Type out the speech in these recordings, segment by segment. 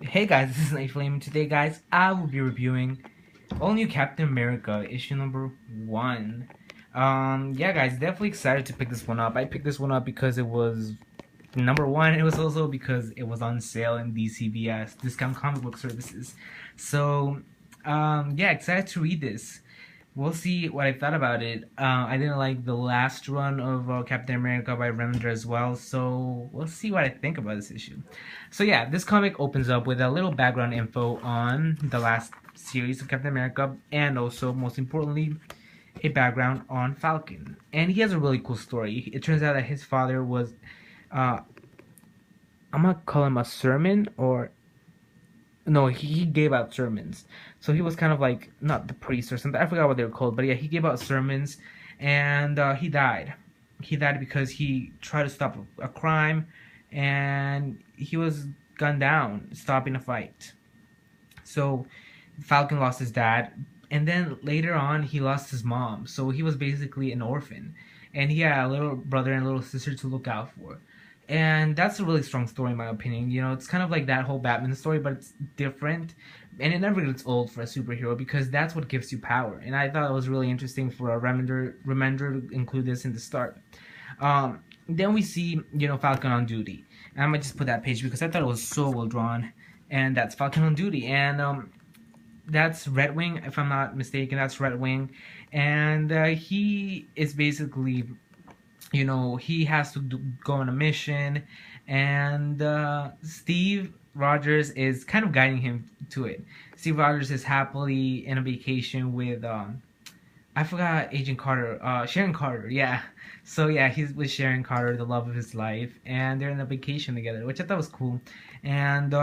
Hey guys, this is Night Flame. Today, guys, I will be reviewing all new Captain America issue number 1. Yeah, guys, definitely excited to pick this one up. I picked this one up because it was number 1. It was also because it was on sale in DCBS, Discount Comic Book Services. So, yeah, excited to read this. We'll see what I thought about it. I didn't like the last run of Captain America by Remender as well, so we'll see what I think about this issue. So yeah, this comic opens up with a little background info on the last series of Captain America, and also, most importantly, a background on Falcon. And he has a really cool story. It turns out that his father was, uh, I'm gonna call him a sermon, or no, he gave out sermons. So he was kind of like not the priest or something. I forgot what they were called, but yeah, he gave out sermons, and he died. He died because he tried to stop a crime, and he was gunned down stopping a fight. So Falcon lost his dad, and then later on he lost his mom. So he was basically an orphan, and he had a little brother and a little sister to look out for. And that's a really strong story in my opinion. You know, it's kind of like that whole Batman story, but it's different, and it never gets old for a superhero because that's what gives you power. And I thought it was really interesting for a reminder to include this in the start. Then we see, Falcon on duty. And I'm gonna just put that page because I thought it was so well drawn. And that's Falcon on duty. And that's Red Wing, if I'm not mistaken. That's Red Wing. And he is basically, he has to go on a mission. And Steve Rogers is kind of guiding him to it. Steve Rogers is happily in a vacation with I forgot Agent Carter, Sharon Carter, yeah. So yeah, he's with Sharon Carter, the love of his life, and they're in a vacation together, which I thought was cool. And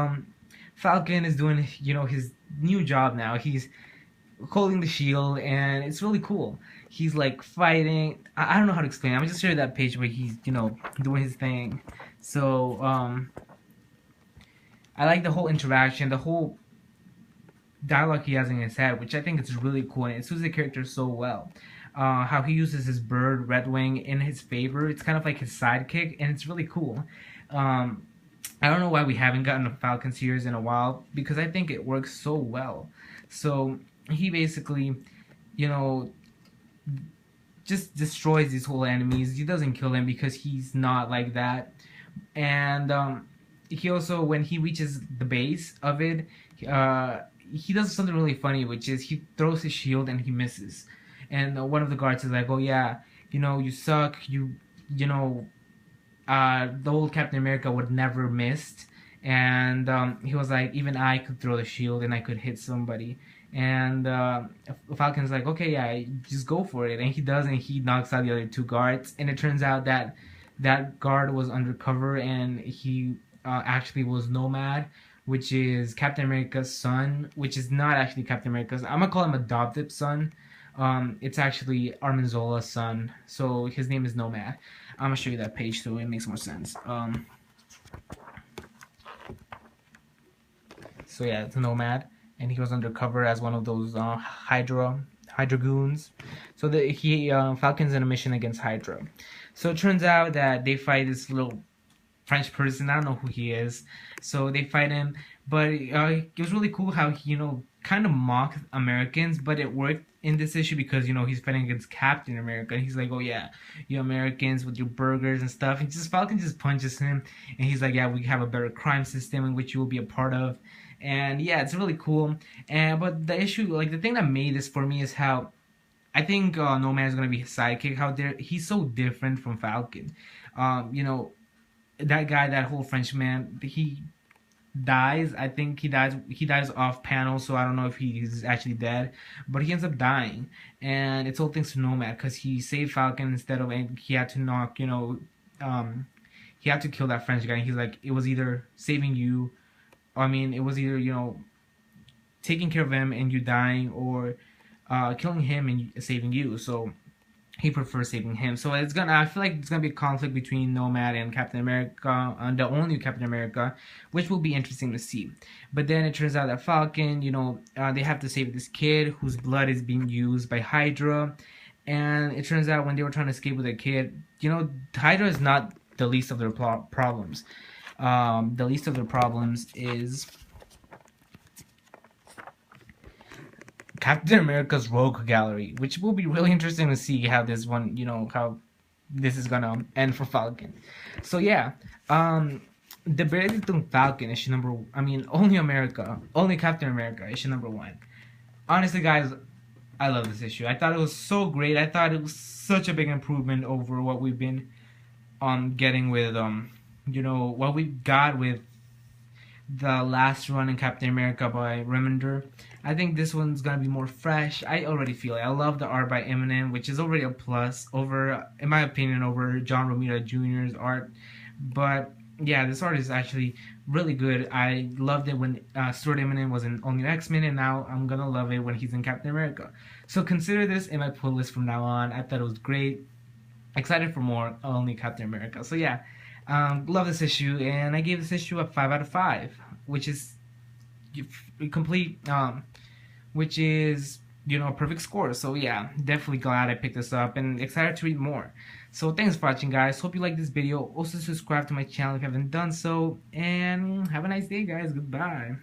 Falcon is doing, his new job now. He's holding the shield, and it's really cool. He's like fighting. I don't know how to explain. I'm just showing that page where he's, doing his thing. So I like the whole interaction, the whole dialogue he has in his head, which I think is really cool, and it suits the character so well. How he uses his bird, Redwing, in his favor. It's kind of like his sidekick, and it's really cool. Um, I don't know why we haven't gotten a Falcon series in a while, because I think it works so well. So he basically, you know, just destroys these whole enemies. He doesn't kill them because he's not like that. And he also, when he reaches the base of it, he does something really funny, which is he throws his shield and he misses. And one of the guards is like, "Oh yeah, you suck. The old Captain America would never missed." And he was like, "Even I could throw the shield and I could hit somebody." And Falcon's like, "Okay, yeah, just go for it." And he does, and he knocks out the other two guards. And it turns out that that guard was undercover, and he actually was Nomad, which is Captain America's son, which is not actually Captain America's. I'm gonna call him adopted son. It's actually Armin Zola's son, so his name is Nomad. I'm gonna show you that page so it makes more sense. So yeah, it's Nomad, and he was undercover as one of those Hydra goons. So Falcon's in a mission against Hydra. So it turns out that they fight this little French person. I don't know who he is. So they fight him, but it was really cool how he, kind of mocked Americans, but it worked in this issue because he's fighting against Captain America, and he's like, "Oh yeah, you Americans with your burgers and stuff." And just Falcon just punches him, and he's like, "Yeah, we have a better crime system in which you will be a part of." And yeah, it's really cool. And but the issue, like the thing that made this for me is how I think Nomad is gonna be his sidekick. How he's so different from Falcon. That guy, that whole Frenchman, he dies. I think he dies off panel, so I don't know if he's actually dead, but he ends up dying, and it's all thanks to Nomad because he saved Falcon instead of, and he had to knock, um, he had to kill that French guy. And he's like, it was either saving you, I mean, it was either taking care of him and you dying, or killing him and saving you. So he prefers saving him. So I feel like it's gonna be a conflict between Nomad and Captain America, the only Captain America, which will be interesting to see. But then it turns out that Falcon, they have to save this kid whose blood is being used by Hydra. And it turns out when they were trying to escape with the kid, Hydra is not the least of their problems. The least of their problems is Captain America's Rogue Gallery, which will be really interesting to see how this one, how this is gonna end for Falcon. So yeah, the Benedictine Falcon issue Only America, Only Captain America issue number 1. Honestly, guys, I love this issue. I thought it was so great. I thought it was such a big improvement over what we've been getting with what we got with the last run in Captain America by Remender. I think this one's gonna be more fresh. I already feel it. I love the art by Eminem, which is already a plus over, in my opinion, over John Romita Jr.'s art. But yeah, this art is actually really good. I loved it when Stuart Eminem was in Only X-Men, and now I'm gonna love it when he's in Captain America. So consider this in my pull list from now on. I thought it was great. Excited for more Only Captain America. So yeah, love this issue, and I gave this issue a 5 out of 5, which is complete, which is a perfect score. So yeah, definitely glad I picked this up and excited to read more. So thanks for watching, guys. Hope you like this video. Also subscribe to my channel if you haven't done so, and have a nice day, guys. Goodbye.